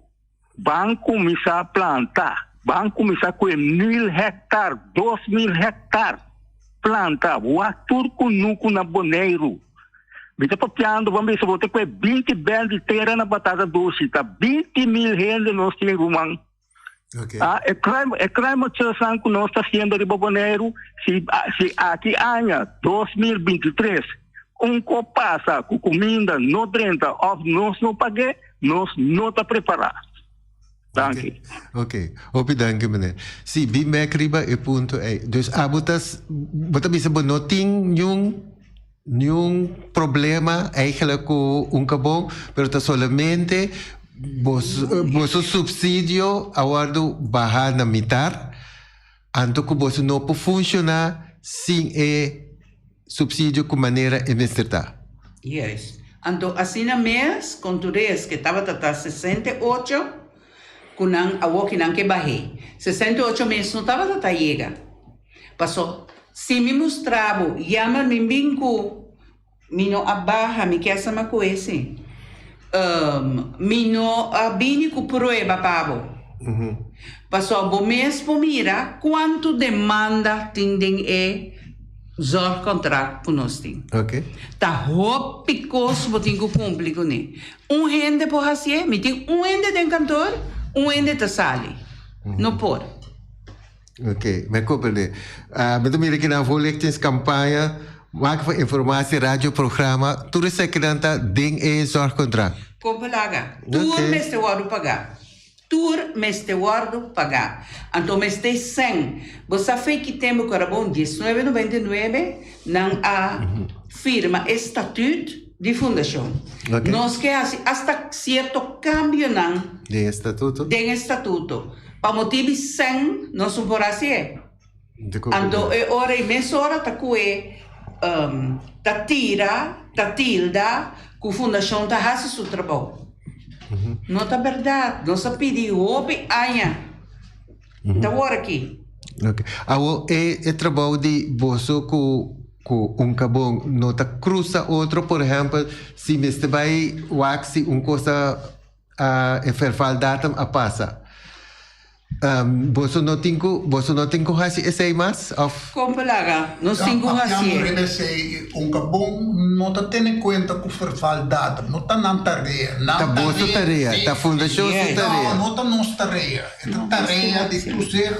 S9: vão começar a plantar. Vão começar com 1.000 hectares, 2.000 hectares, plantar. O ator Cunuco na Bonaire. Me tá papiando, bambisa, vou ter com 20 bel de terra na batata doce, tá? 20 mil reais nós temos, Romano.
S3: Okay.
S9: É crime que nós está fazendo de Bonaire, se aqui año 2023, copo passa com comida, não drenta, nós não paguemos, nós não está preparados. Danke.
S3: Ok, danke meneer. Sim, bem me riba e ponto é. Dus botas bisa não tem nenhum problema eigenlijk com cabão, pero tá solamente Vosso subsídio agora baixar na metade, então que você não pode funcionar sem subsídio com maneira investir.
S4: Yes. Então, assim na mês, com tu res que estava a 68, com a que não que barrei. 68 meses não estava a chega. Passou. Se me mostrava, chama-me bingo, me não abarra, me quer sama com esse. Mino abini ku prueba pabo. Passou bom mês por mira quanto demanda tem zor contrato por nós tem.
S3: Ok.
S4: Tá picos botin ku público né. Gente por assim, me tem gente de cantor, gente de sali. Não pode.
S3: Ok, me compreende. Mas mira que na volta campanha maak van informatie, radioprogramma. Toen is ik dan dat ding zorgcontract.
S4: Compalaga. Tour meste wardo pagar. Tour meste wardo pagar. Então meste 100. Você fez que tempo que era bom 1999 não a firma estatuto de fundação.
S3: Okay.
S4: Nós que assim hasta certo cambio não.
S3: De estatuto.
S4: De estatuto. Para motivo 100 nós não por assim. Então é hora e meia hora tá coe ta tilda que a fundação está fazendo seu trabalho. Não é verdade. Nós pedimos roupa aia. Então, agora aqui.
S3: Ok. Awo trabalho de bolso com cabong nota cruza outro, por exemplo, se me vai waxi coisa a datum a passa. Bolso não tem hasi esse mais of
S4: Compalaga, nós temos
S5: assim. Cabong não tá tendo em conta que o datum, não tá na tarefa.
S3: Tá bolso tarefa, tá fundação tarefa.
S5: Não tá nossa tarefa. É tarefa de tu ser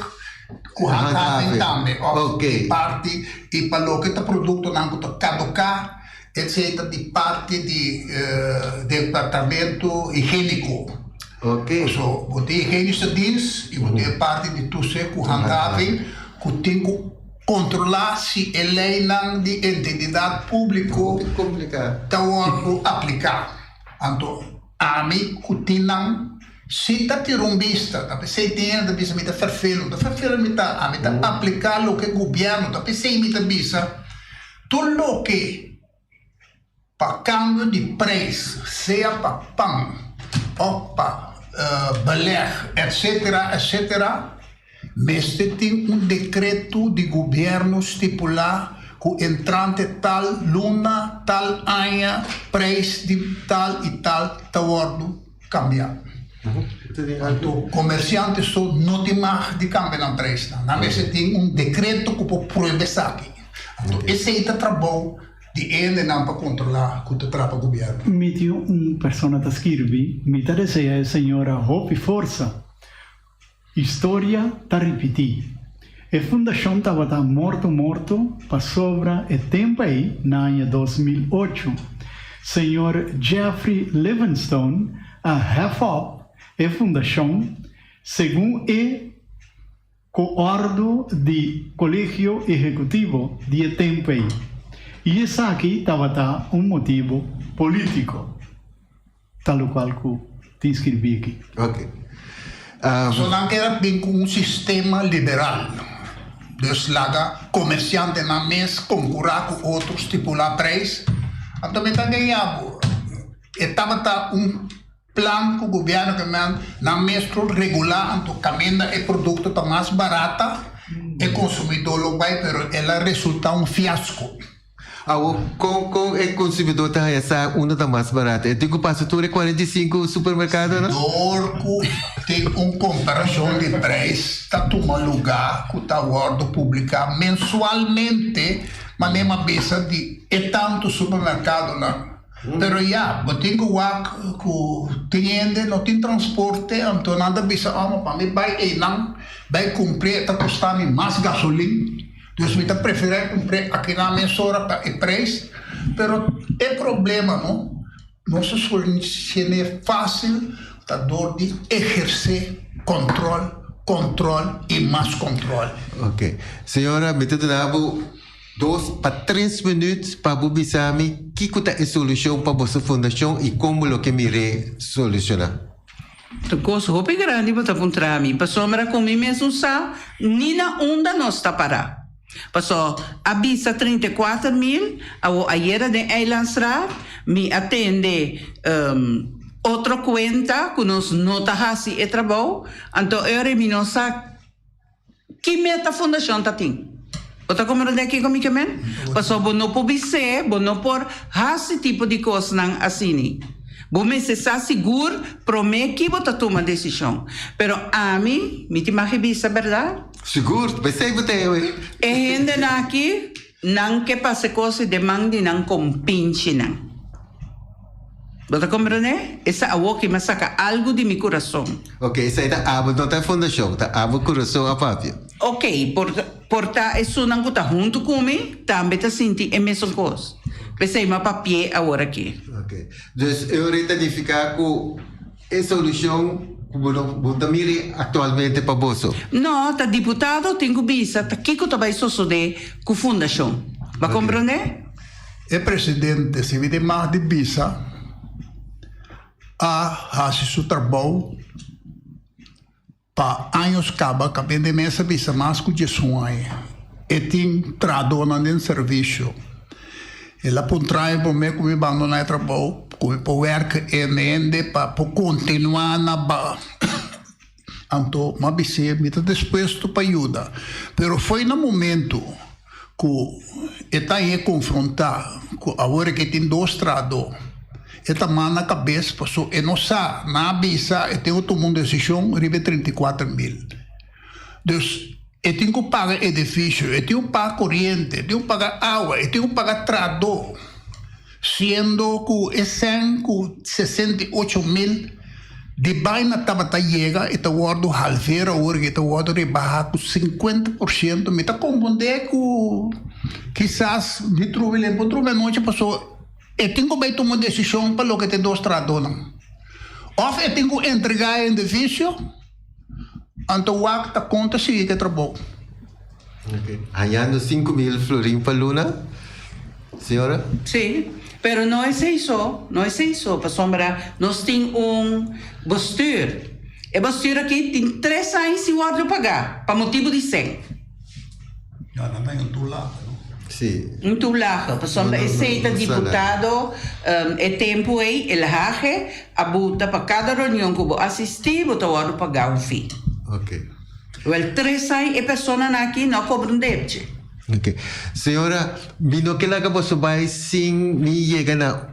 S5: kuhangapin também, de parte e para o que está produto não está caducar, etc. de parte de departamento higiênico.
S3: Ok.
S5: So, você higienista diz e você parte de tu ser kuhangapin, que tem que controlar se a lei não de entidade pública está aplicar. Então, a mim que tem não se está tirumbista, tá se tem da bisa mita ferfelo mita aplicar o que o governo tá se mita bisa tudo que para câmbio de preço, seja para pão ou para beleg, etc, mas tem decreto de governo estipular que entrante tal luna, tal ano, preço de tal e tal está cambiar. O comerciante só não tem mais de câmbio na preço. Na vez tem decreto que pode proibir isso aqui. Então, esse é o trabalho de ele não para controlar o que trata o governo.
S6: Me tinha pessoa da escrevi, me disse a senhora Hope Força. História está repetir. A fundação estava morto para sobra o tempo aí, no ano 2008. Senhor Jeffrey Livingstone, a half-up, a fundação, segundo o acordo de colégio executivo de tempo aí. E isso aqui estava motivo político, tal qual que te escrevi aqui.
S3: Ok.
S5: Só não quer bem com sistema liberal. Dus laga comerciante na mesa concorrer com outros, estipular preço. Então, me está ganhando. Estava plano que o governo na mesmo regular, então caminha e produto está mais barata, e consumidor lo vai, pero ela resulta fiasco.
S3: Com o consumidor está essa uma da mais barata. Eu tenho passo tudo 45 supermercados, não?
S5: Dorco tem comparação de preço, está tomando lugar que está guardo publicar mensualmente, mas nem uma beça de tanto supermercado lá. Pero eu tenho que cliente não tem transporte, então nada bisa para mim vai cumprir, está custando mais gasolina. Então, eu prefiro comprar aqui na minha hora para o preço, pero é problema, não? Nossa solução é fácil, a dor de exercer controle e mais controle.
S3: Ok. Senhora, me te dava 2 para 3 minutos para você saber que é a solução para a vossa fundação e como o que me solucionar.
S4: Tu gosto roupa grande para encontrar mim, para sombra com mim mesmo nem na onda nós está parar. Passou a bisa 34.000, a era de Eilandsraad, me atende outra conta que nós não está fazendo o trabalho, então eu me não sei que meta a fundação está tendo. Outra como é que comigo mesmo? Passou bom não por ser, bom não por esse tipo de coisa não assim. Bom me se está seguro, promete que vou tomar decisão. Pero a mim, me te imagina verdade?
S3: Seguro, vai ser você.
S4: E gente aqui não que passe coisa de mande não compinche não. Você compreende? Essa é a que me saca algo de meu coração.
S3: Ok, essa é a aba não tá fundação, tá aba coração a papi.
S4: Ok, por tá isso não está junto comigo, também tá sentindo a mesma coisa. Pensei mais papier agora aqui.
S3: Ok, então eu identificar com a solução que mire atualmente para você.
S4: Não, tá deputado tem que bisa, tá que tu vai suceder com fundação. Vai compreender?
S5: O presidente se vê mais de bisa a seu trabalho para anos acaba de mesa bisa mais que Jesus e tem tradona no serviço. Ela pontrai para me como abandonar o trabalho, como para work para continuar na Então, mabise, me está disposto para ajudar. Pero foi no momento que está aí confrontar com a hora que tem dois trados. Esta mão na cabeça, passou, e não sabe, na avisa, e tem outro mundo de decisão, ribe 34 mil. Então, eu tenho que pagar edifício, eu tenho que pagar corrente, eu tenho que pagar água, eu tenho que pagar trado, sendo que é 68 mil, de baina estava chega, e está guardando halveira, hora que está guardando rebaixar com 50%, me está confundendo com, quizás, me trouxe, noite, passou, eu tenho que tomar uma decisão para o que tem dois trados, não. Ou eu tenho que entregar o edifício, então o acta conta seguir que trabalho.
S3: Okay. Ganhando 5 mil florim por luna, senhora?
S4: Sim, pero não é isso, para sombra, nós temos bestuur. E bestuur aqui tem 3 anos se guarda pagar, para motivo de 100.
S5: Já não tem lado.
S3: Sim.
S4: Muito largo, para sombra, aceita deputado, é tempo aí, ele haje, a buta para cada reunião que eu assistir, eu guarda pagar um fee.
S3: Ok.
S4: Well, 3 anos, a pessoa aqui não cobra um débito.
S3: Ok. Senhora, no que laga você vai sim me chega na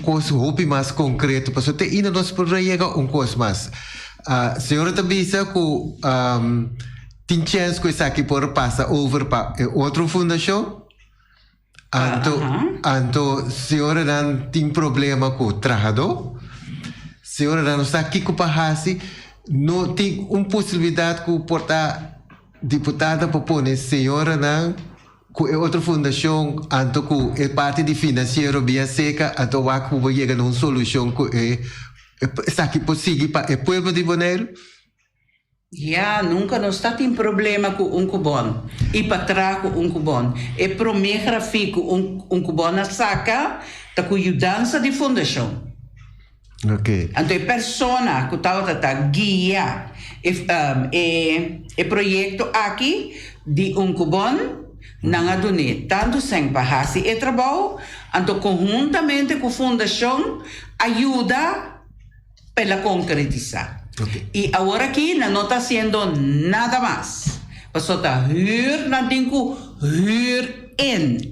S3: coisa hopi mais concreto, para você ter ainda nós por chegar coisa mais. Senhora também disse que tem chance que isso aqui por passar over para outra fundação. Então, senhora não tem problema com o trabalhador. Senhora não está aqui com o passe. Não tem uma possibilidade que o portar deputada para pôr senhora não com outra fundação, então com a parte de financeiro bem seca, então vai que vai chegar numa solução que está aqui possível para o povo de Bonaire.
S4: Nunca nós está tem problema com cubano. E para trás com cubano. E para o meu gráfico, cubano saca, está com ajudança de fundação.
S3: Ok.
S4: Então, a pessoa que está guia o projeto aqui de cubano, não é doné. Tanto sem para fazer o trabalho, então, conjuntamente com a fundação, ajuda para concretizar.
S3: Okay.
S4: E agora aqui não está sendo nada mais. A pessoa está não tem que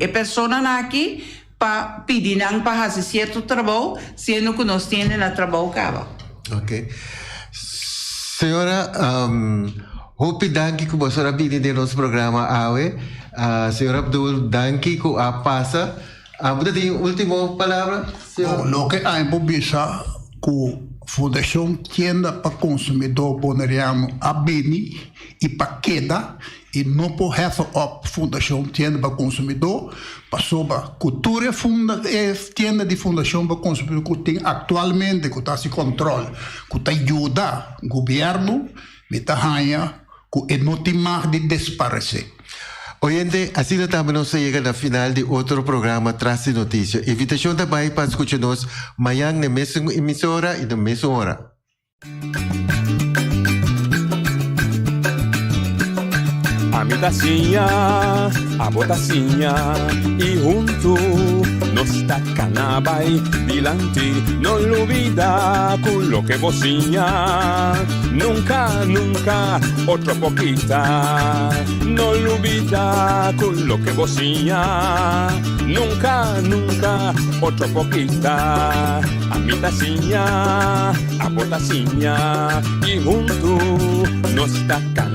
S4: a pessoa aqui para pedir para fazer certo trabalho, sendo que nós temos o trabalho acaba.
S3: Ok. Senhora, hope danke que você rabini de nosso programa awe. Senhora Abdul, danke que a passa. Você tem última palavra?
S5: Lo que há em Bobisa, que Fundação Tienda para Consumidor Bonaireano Abini e para queda e não por have up Fundação Tienda para Consumidor passou para cultura tienda de Fundação para Consumidor que tem atualmente que está se controle que está ajuda o governo me está ganha que não tem mais de desaparecer.
S3: Oyente, assim também nós chegamos no final de outro programa Traz de Notícia. Invitação também para escutar-nos amanhã na mesma emissora e na mesma hora.
S2: A mi tacinha, a botacinha e junto nos tacanabay dilante, no olvida con lo que vocinha, nunca, nunca, otro poquita, no olvida con lo que vocinha, nunca, nunca, otro poquita, a mi tacinha, a botacinha y junto nos tacanabay.